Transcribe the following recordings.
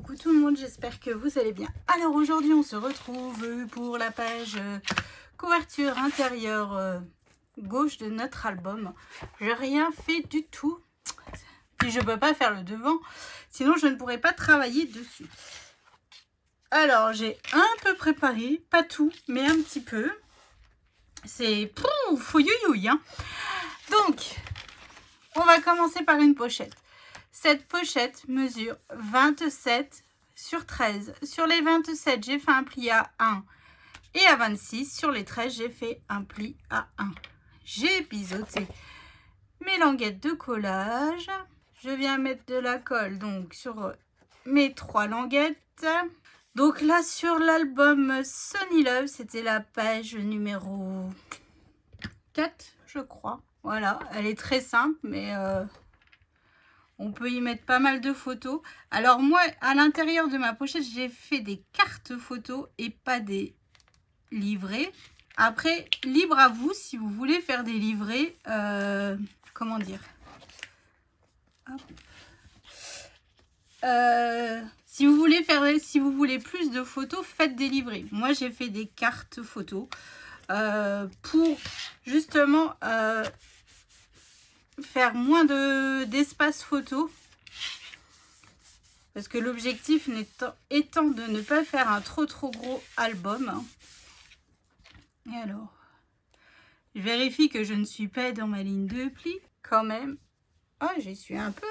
Coucou tout le monde, j'espère que vous allez bien. Alors aujourd'hui on se retrouve pour la page couverture intérieure gauche de notre album. J'ai rien fait du tout. Puis je peux pas faire le devant, sinon je ne pourrais pas travailler dessus. Alors j'ai un peu préparé, pas tout, mais un petit peu. C'est fouillouille, hein. Donc on va commencer par une pochette. Cette pochette mesure 27 sur 13. Sur les 27, j'ai fait un pli à 1 et à 26. Sur les 13, j'ai fait un pli à 1. J'ai biseauté mes languettes de collage. Je viens mettre de la colle donc sur mes 3 languettes. Donc là, sur l'album Sunny Love, c'était la page numéro 4, je crois. Voilà, elle est très simple, mais on peut y mettre pas mal de photos. Alors moi, à l'intérieur de ma pochette, j'ai fait des cartes photos et pas des livrets. Après, libre à vous si vous voulez faire des livrets. Comment dire, si vous voulez plus de photos, faites des livrets. Moi, j'ai fait des cartes photos pour justement faire moins d'espace photo, parce que l'objectif étant de ne pas faire un trop gros album. Et alors, je vérifie que je ne suis pas dans ma ligne de pli quand même. Oh, j'y suis un peu.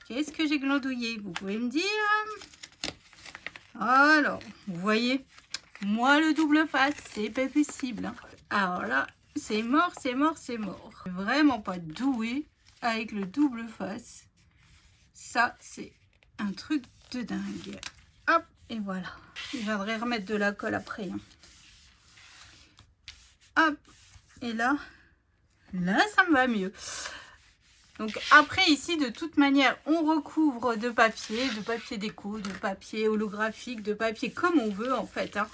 Qu'est-ce que j'ai glandouillé, vous pouvez me dire? Alors, vous voyez, moi le double face, c'est pas possible, hein. Alors là, c'est mort, c'est mort, c'est mort. Vraiment pas doué avec le double face. Ça, c'est un truc de dingue. Hop, et voilà. Je viendrai remettre de la colle après, hein. Hop, et là, ça me va mieux. Donc après, ici, de toute manière, on recouvre de papier déco, de papier holographique, de papier comme on veut, en fait, hein.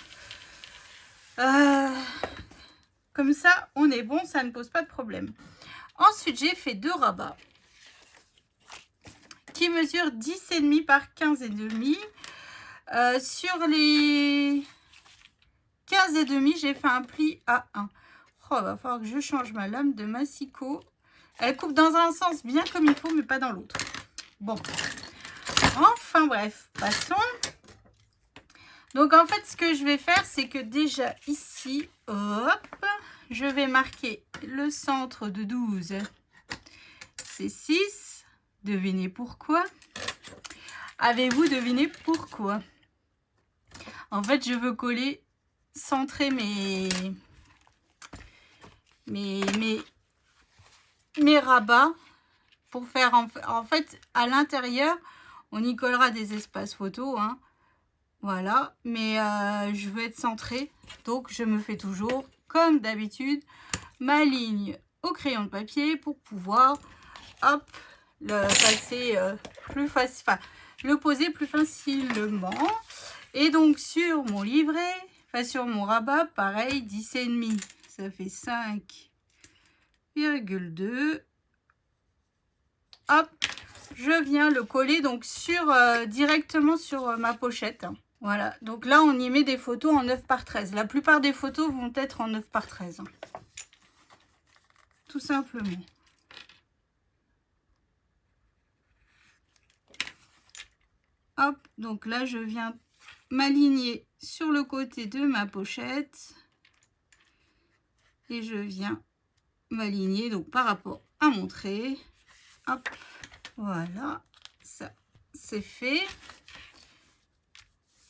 Comme ça, on est bon, ça ne pose pas de problème. Ensuite, j'ai fait 2 rabats qui mesurent 10,5 par 15,5. Sur les 15,5, j'ai fait un pli à 1. Oh, va falloir que je change ma lame de massicot. Elle coupe dans un sens bien comme il faut, mais pas dans l'autre. Bon. Enfin bref, passons. Donc en fait, ce que je vais faire, c'est que déjà ici, hop, je vais marquer le centre de 12. C'est 6. Devinez pourquoi? Avez-vous deviné pourquoi? En fait, je veux coller, centrer mes rabats pour faire en fait à l'intérieur, on y collera des espaces photos, hein. Voilà, mais je veux être centrée, donc je me fais toujours comme d'habitude ma ligne au crayon de papier pour pouvoir hop le passer plus facile, enfin le poser plus facilement. Et donc sur mon livret, enfin sur mon rabat, pareil, 10,5, ça fait 5,2. Hop, je viens le coller donc sur directement sur ma pochette. Voilà, donc là on y met des photos en 9 par 13. La plupart des photos vont être en 9 par 13. Tout simplement. Hop, donc là je viens m'aligner sur le côté de ma pochette. Et je viens m'aligner donc par rapport à mon trait. Hop, voilà, ça c'est fait.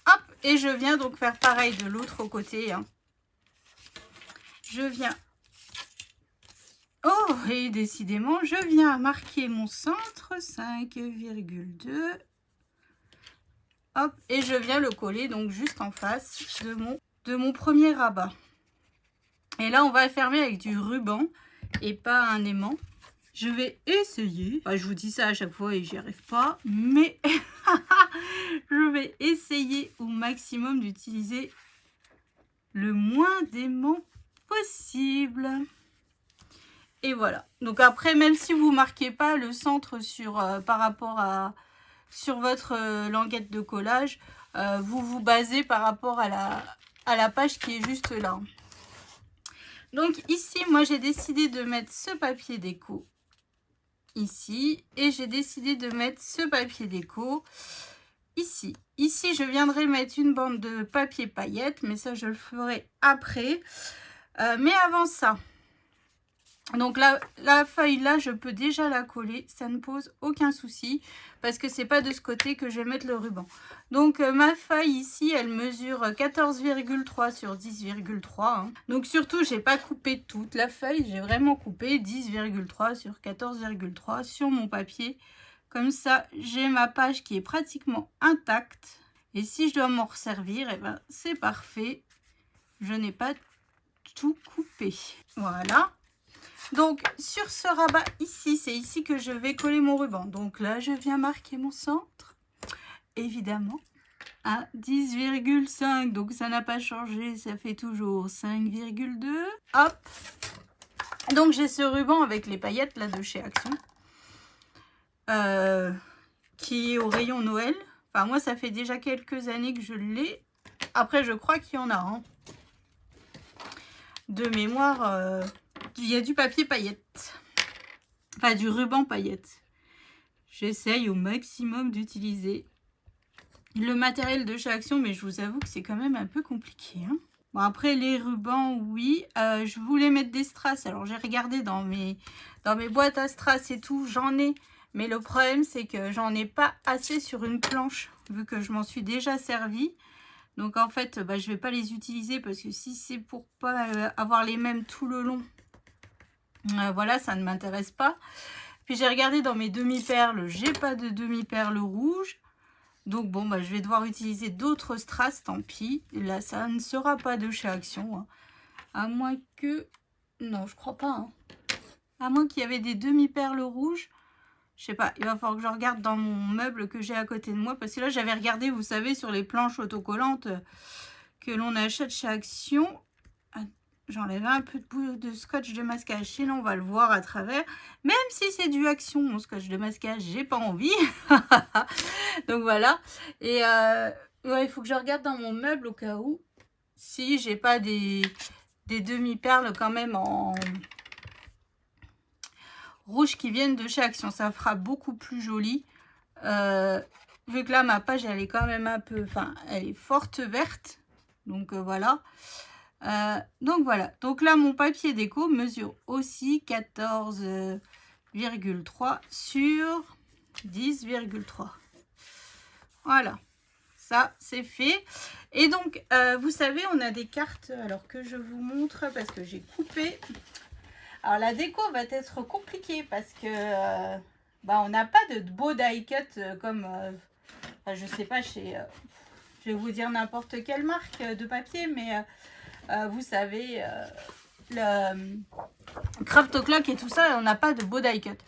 Hop, et je viens donc faire pareil de l'autre côté, hein. Je viens... Oh, et décidément, je viens marquer mon centre, 5,2. Hop, et je viens le coller donc juste en face de mon premier rabat. Et là, on va fermer avec du ruban et pas un aimant. Je vais essayer, enfin, je vous dis ça à chaque fois et j'y arrive pas, mais je vais essayer au maximum d'utiliser le moins d'aimants possible. Et voilà. Donc après, même si vous marquez pas le centre sur par rapport à sur votre languette de collage, vous vous basez par rapport à la page qui est juste là. Donc ici, moi j'ai décidé de mettre ce papier déco ici et j'ai décidé de mettre ce papier déco ici. Ici, je viendrai mettre une bande de papier paillettes, mais ça, je le ferai après. Mais avant ça, donc la feuille là, je peux déjà la coller, ça ne pose aucun souci parce que c'est pas de ce côté que je vais mettre le ruban. Donc ma feuille ici, elle mesure 14,3 sur 10,3. Hein. Donc surtout, j'ai pas coupé toute la feuille, j'ai vraiment coupé 10,3 sur 14,3 sur mon papier. Comme ça, j'ai ma page qui est pratiquement intacte. Et si je dois m'en resservir, eh ben, c'est parfait. Je n'ai pas tout coupé. Voilà. Donc, sur ce rabat ici, c'est ici que je vais coller mon ruban. Donc là, je viens marquer mon centre. Évidemment, à 10,5. Donc, ça n'a pas changé. Ça fait toujours 5,2. Hop. Donc, j'ai ce ruban avec les paillettes là de chez Action. Qui est au rayon Noël. Enfin, moi, ça fait déjà quelques années que je l'ai. Après, je crois qu'il y en a. Hein. De mémoire, il y a du papier paillettes. Enfin, du ruban paillettes. J'essaye au maximum d'utiliser le matériel de chez Action, mais je vous avoue que c'est quand même un peu compliqué. Hein. Bon, après, les rubans, oui. Je voulais mettre des strass. Alors, j'ai regardé dans mes boîtes à strass et tout. J'en ai. Mais le problème, c'est que j'en ai pas assez sur une planche, vu que je m'en suis déjà servi. Donc, en fait, bah, je vais pas les utiliser parce que si c'est pour pas avoir les mêmes tout le long, voilà, ça ne m'intéresse pas. Puis, j'ai regardé dans mes demi-perles, j'ai pas de demi-perles rouges. Donc, bon, bah, je vais devoir utiliser d'autres strass, tant pis. Et là, ça ne sera pas de chez Action. Hein. À moins que... Non, je crois pas. Hein. À moins qu'il y avait des demi-perles rouges. Je sais pas, il va falloir que je regarde dans mon meuble que j'ai à côté de moi. Parce que là, j'avais regardé, vous savez, sur les planches autocollantes que l'on achète chez Action. J'enlève un peu de bout de scotch de masquage. Et là, on va le voir à travers. Même si c'est du Action, mon scotch de masquage, j'ai pas envie. Donc voilà. Et ouais, il faut que je regarde dans mon meuble au cas où. Si j'ai pas des demi-perles quand même en... rouge qui viennent de chez Action, ça fera beaucoup plus joli. Vu que là ma page elle est quand même un peu, enfin elle est forte verte, donc voilà. Donc voilà, donc là mon papier déco mesure aussi 14,3 sur 10,3. Voilà, ça c'est fait. Et donc vous savez, on a des cartes, alors que je vous montre parce que j'ai coupé. Alors la déco va être compliquée parce que bah, on n'a pas de beau die cut comme, enfin, je sais pas, chez, je vais vous dire n'importe quelle marque de papier, mais vous savez, le Craft O'Clock et tout ça, on n'a pas de beau die cut.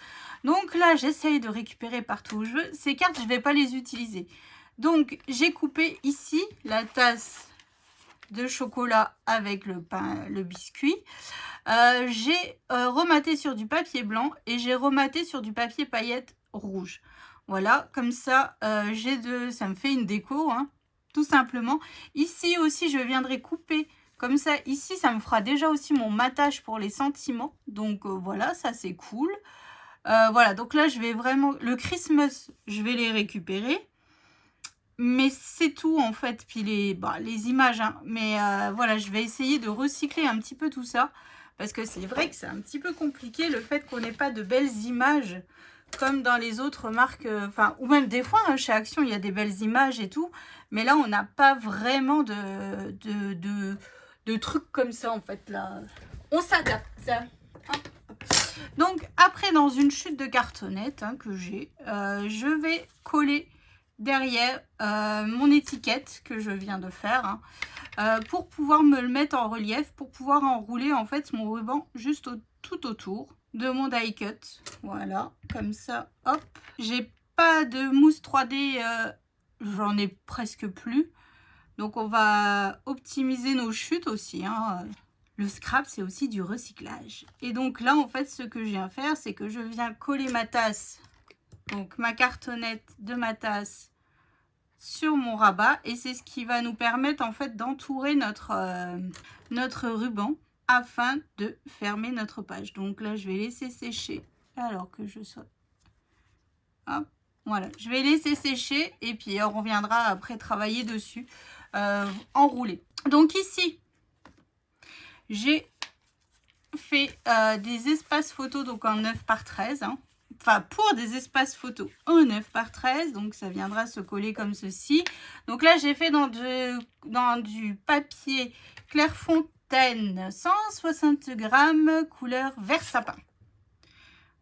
Donc là, j'essaye de récupérer partout où je veux. Ces cartes, je ne vais pas les utiliser. Donc j'ai coupé ici la tasse de chocolat avec le pain, le biscuit. J'ai rematé sur du papier blanc et j'ai rematé sur du papier paillettes rouge. Voilà, comme ça, ça me fait une déco, hein, tout simplement. Ici aussi, je viendrai couper comme ça. Ici, ça me fera déjà aussi mon matage pour les sentiments. Donc voilà, ça c'est cool. Voilà, donc là, je vais vraiment... Le Christmas, je vais les récupérer. Mais c'est tout en fait, puis les images, hein. Mais voilà, je vais essayer de recycler un petit peu tout ça. Parce que c'est vrai que c'est un petit peu compliqué le fait qu'on n'ait pas de belles images comme dans les autres marques. Enfin, ou même des fois, hein, chez Action, il y a des belles images et tout. Mais là, on n'a pas vraiment de trucs comme ça en fait. Là, on s'adapte. Hein. Donc après, dans une chute de cartonnette hein, que j'ai, je vais coller derrière mon étiquette que je viens de faire hein, pour pouvoir me le mettre en relief, pour pouvoir enrouler en fait mon ruban juste tout autour de mon die cut. Voilà, comme ça, hop. J'ai pas de mousse 3D, j'en ai presque plus. Donc on va optimiser nos chutes aussi. Hein. Le scrap, c'est aussi du recyclage. Et donc là, en fait, ce que je viens faire, c'est que je viens coller ma tasse donc ma cartonnette de ma tasse sur mon rabat et c'est ce qui va nous permettre en fait d'entourer notre ruban afin de fermer notre page. Donc là, je vais laisser sécher alors que je sois... Hop, voilà, je vais laisser sécher et puis on reviendra après travailler dessus, enrouler. Donc ici, j'ai fait des espaces photos donc en 9 par 13. Hein. Enfin, pour des espaces photos en 9 par 13. Donc, ça viendra se coller comme ceci. Donc là, j'ai fait dans du papier Clairefontaine 160 grammes couleur vert sapin.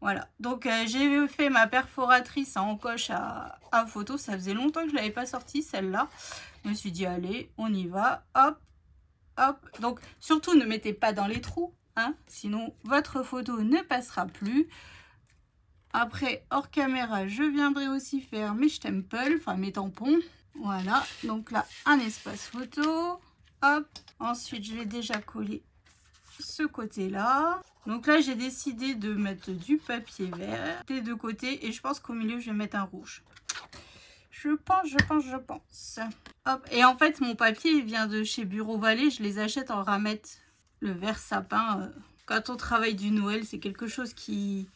Voilà. Donc, j'ai fait ma perforatrice en encoche à photo. Ça faisait longtemps que je ne l'avais pas sortie, celle-là. Je me suis dit, allez, on y va. Hop, hop. Donc, surtout, ne mettez pas dans les trous. Hein, sinon, votre photo ne passera plus. Après, hors caméra, je viendrai aussi faire mes stemples, enfin mes tampons. Voilà, donc là, un espace photo. Hop, ensuite, je vais déjà coller ce côté-là. Donc là, j'ai décidé de mettre du papier vert des deux côtés. Et je pense qu'au milieu, je vais mettre un rouge. Je pense. Hop, et en fait, mon papier vient de chez Bureau Vallée. Je les achète en ramette. Le vert sapin, quand on travaille du Noël, c'est quelque chose qui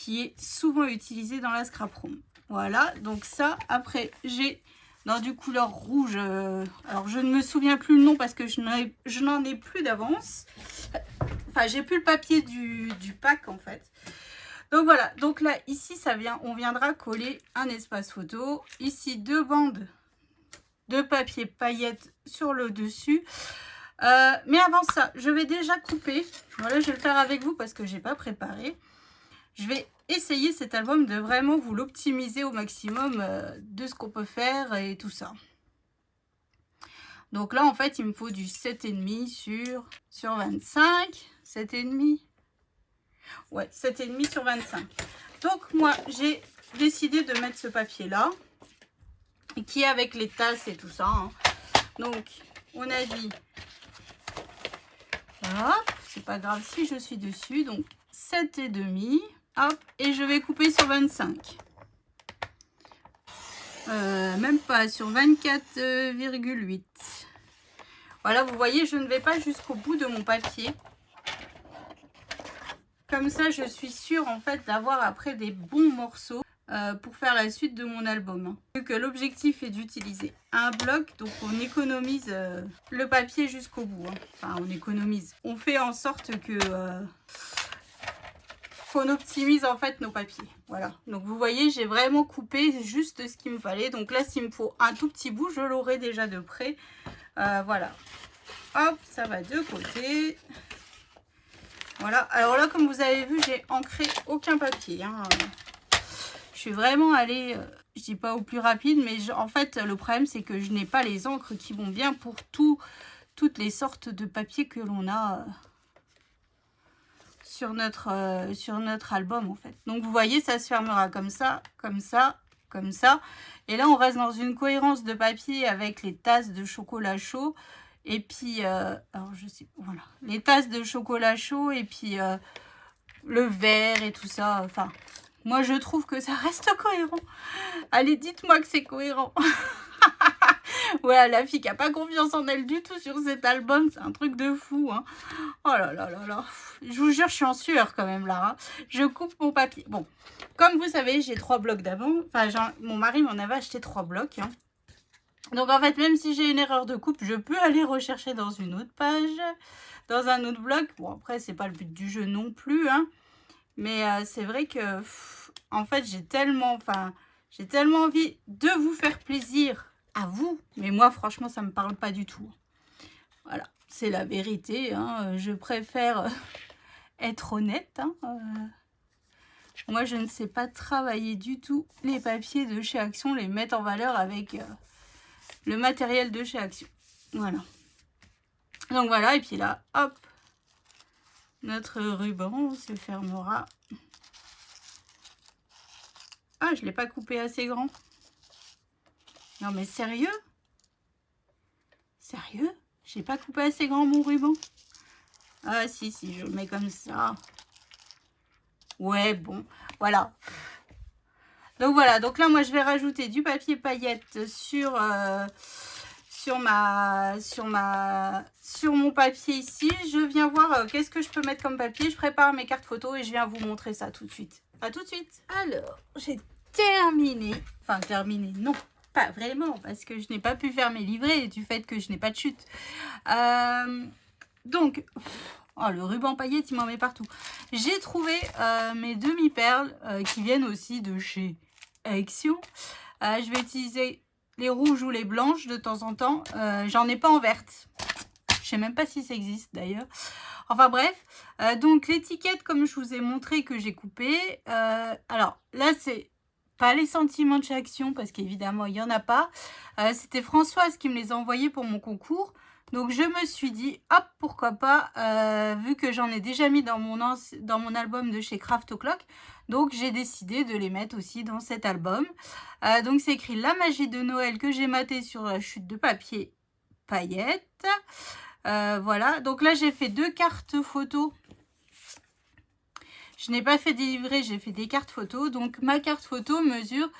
est souvent utilisé dans la scrap room. Voilà, donc ça, après, j'ai dans du couleur rouge. Alors, je ne me souviens plus le nom parce que je n'en ai plus d'avance. Enfin, j'ai plus le papier du pack, en fait. Donc, voilà. Donc là, ici, on viendra coller un espace photo. Ici, 2 bandes de papier paillettes sur le dessus. Mais avant ça, je vais déjà couper. Voilà, je vais le faire avec vous parce que j'ai pas préparé. Je vais essayer cet album de vraiment vous l'optimiser au maximum de ce qu'on peut faire et tout ça. Donc là, en fait, il me faut du 7,5 sur 25. 7,5. Ouais, 7,5 sur 25. Donc moi, j'ai décidé de mettre ce papier-là, qui est avec les tasses et tout ça. Hein. Donc, on a dit... Hop, c'est pas grave si je suis dessus. Donc 7,5. Hop, et je vais couper sur 25. Même pas, sur 24,8. Voilà, vous voyez, je ne vais pas jusqu'au bout de mon papier. Comme ça, je suis sûre en fait d'avoir après des bons morceaux pour faire la suite de mon album. Vu que l'objectif est d'utiliser un bloc, donc on économise le papier jusqu'au bout. Hein. Enfin, on économise. On fait en sorte que qu'on optimise en fait nos papiers. Voilà. Donc vous voyez, j'ai vraiment coupé juste ce qu'il me fallait. Donc là, s'il me faut un tout petit bout, je l'aurai déjà de près. Voilà. Hop, ça va de côté. Voilà. Alors là, comme vous avez vu, j'ai ancré aucun papier. Hein. Je suis vraiment allée, je dis pas au plus rapide, mais en fait, le problème, c'est que je n'ai pas les encres qui vont bien pour toutes les sortes de papiers que l'on a sur notre album, en fait. Donc, vous voyez, ça se fermera comme ça, comme ça, comme ça. Et là, on reste dans une cohérence de papier avec les tasses de chocolat chaud. Et puis, alors, je sais, voilà, les tasses de chocolat chaud et puis le verre et tout ça, enfin... Moi, je trouve que ça reste cohérent. Allez, dites-moi que c'est cohérent. Ouais, la fille qui n'a pas confiance en elle du tout sur cet album, c'est un truc de fou. Hein. Oh là là là là. Je vous jure, je suis en sueur quand même là. Hein. Je coupe mon papier. Bon, comme vous savez, j'ai 3 blocs d'avant. Enfin, mon mari m'en avait acheté 3 blocs. Hein. Donc, en fait, même si j'ai une erreur de coupe, je peux aller rechercher dans une autre page, dans un autre bloc. Bon, après, c'est pas le but du jeu non plus. Hein. Mais c'est vrai que, en fait, j'ai tellement envie de vous faire plaisir à vous. Mais moi, franchement, ça ne me parle pas du tout. Voilà, c'est la vérité. Hein. Je préfère être honnête. Hein. Moi, je ne sais pas travailler du tout les papiers de chez Action, les mettre en valeur avec le matériel de chez Action. Voilà. Donc voilà, et puis là, hop. Notre ruban se fermera. Ah, je ne l'ai pas coupé assez grand. Non, mais sérieux? Sérieux? J'ai pas coupé assez grand mon ruban? Ah, si, je le mets comme ça. Ouais, bon, voilà. Donc voilà, donc là moi je vais rajouter du papier paillettes sur mon papier ici. Je viens voir qu'est-ce que je peux mettre comme papier. Je prépare mes cartes photos et je viens vous montrer ça tout de suite. À tout de suite. Alors, j'ai terminé. Enfin, terminé, non, pas vraiment, parce que je n'ai pas pu faire mes livrets du fait que je n'ai pas de chute. Donc, oh, le ruban paillette, il m'en met partout. J'ai trouvé mes demi-perles qui viennent aussi de chez Action. Je vais utiliser les rouges ou les blanches de temps en temps. J'en ai pas en verte. Je sais même pas si ça existe d'ailleurs. Enfin bref, donc l'étiquette comme je vous ai montré que j'ai coupé. Alors là c'est pas les sentiments de chez Action parce qu'évidemment il n'y en a pas. C'était Françoise qui me les a envoyés pour mon concours. Donc je me suis dit, hop, pourquoi pas, vu que j'en ai déjà mis dans mon album de chez Craft O'Clock. Donc j'ai décidé de les mettre aussi dans cet album. Donc c'est écrit La magie de Noël que j'ai maté sur la chute de papier paillettes. Voilà, donc là j'ai fait 2 cartes photos. Je n'ai pas fait des livrets, j'ai fait des cartes photos. Donc ma carte photo mesure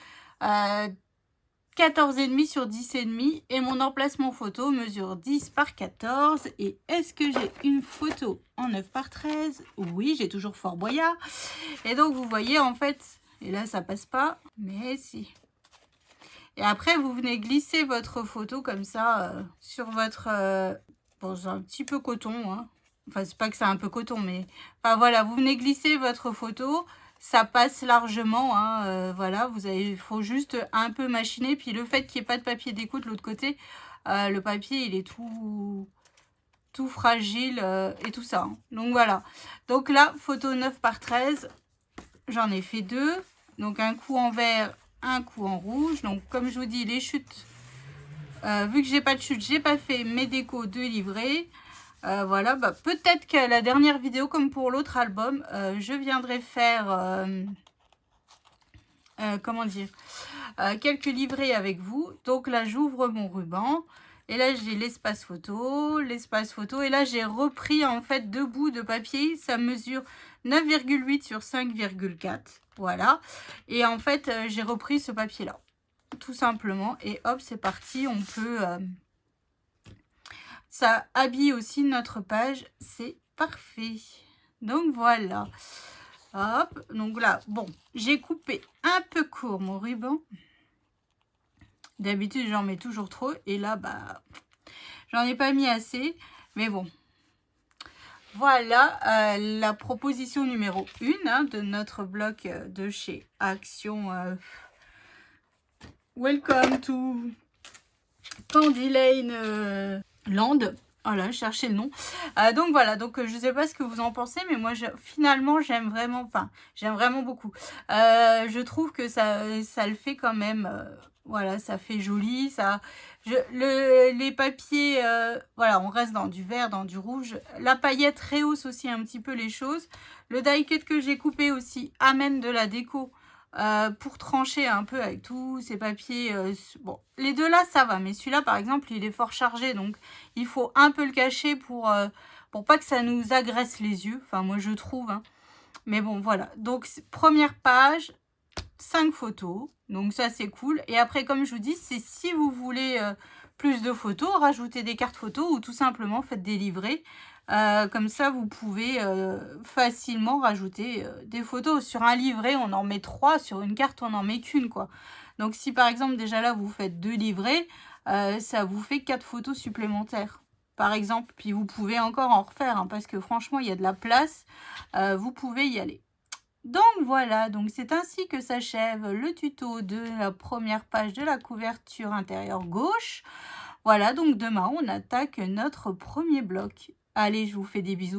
14,5 sur 10,5 et mon emplacement photo mesure 10 par 14. Et est-ce que j'ai une photo en 9 par 13? Oui, j'ai toujours Fort Boyard. Et donc vous voyez en fait, et là ça passe pas, mais si. Et après vous venez glisser votre photo comme ça sur votre... bon, c'est un petit peu coton, hein. Enfin c'est pas que c'est un peu coton, mais... Enfin voilà, vous venez glisser votre photo... Ça passe largement, hein, voilà, il faut juste un peu machiner. Puis le fait qu'il n'y ait pas de papier déco de l'autre côté, le papier il est tout fragile et tout ça. Hein. Donc voilà, donc là, photo 9 par 13, j'en ai fait 2. Donc un coup en vert, un coup en rouge. Donc comme je vous dis, les chutes, vu que j'ai pas de chute, j'ai pas fait mes décos de livret. Voilà, bah, peut-être que la dernière vidéo, comme pour l'autre album, je viendrai faire, comment dire, quelques livrets avec vous. Donc là, j'ouvre mon ruban. Et là, j'ai l'espace photo. Et là, j'ai repris en fait 2 bouts de papier. Ça mesure 9,8 sur 5,4. Voilà. Et en fait, j'ai repris ce papier-là. Tout simplement. Et hop, c'est parti. On peut... ça habille aussi notre page, c'est parfait. Donc voilà. Hop, donc là, bon, j'ai coupé un peu court mon ruban. D'habitude, j'en mets toujours trop. Et là, bah, j'en ai pas mis assez. Mais bon. Voilà la proposition numéro 1 hein, de notre bloc de chez Action. Welcome to Candy Lane Land. Voilà, je cherchais le nom. Donc voilà, donc je ne sais pas ce que vous en pensez, mais moi finalement j'aime vraiment, enfin j'aime vraiment beaucoup. Je trouve que ça le fait quand même, voilà, ça fait joli. Les papiers, voilà, on reste dans du vert, dans du rouge. La paillette rehausse aussi un petit peu les choses. Le die cut que j'ai coupé aussi amène de la déco. Pour trancher un peu avec tous ces papiers. Bon, les deux là, ça va. Mais celui-là, par exemple, il est fort chargé. Donc, il faut un peu le cacher pour pas que ça nous agresse les yeux. Enfin, moi, je trouve. Hein. Mais bon, voilà. Donc, première page, 5 photos. Donc, ça, c'est cool. Et après, comme je vous dis, c'est si vous voulez plus de photos, rajoutez des cartes photos ou tout simplement faites des livrets. Comme ça, vous pouvez facilement rajouter des photos. Sur un livret, on en met 3. Sur une carte, on n'en met qu'une, quoi. Donc, si par exemple, déjà là, vous faites 2 livrets, ça vous fait 4 photos supplémentaires, par exemple. Puis, vous pouvez encore en refaire, hein, parce que franchement, il y a de la place. Vous pouvez y aller. Donc, voilà. Donc, c'est ainsi que s'achève le tuto de la première page de la couverture intérieure gauche. Voilà, donc demain, on attaque notre premier bloc. Allez, je vous fais des bisous.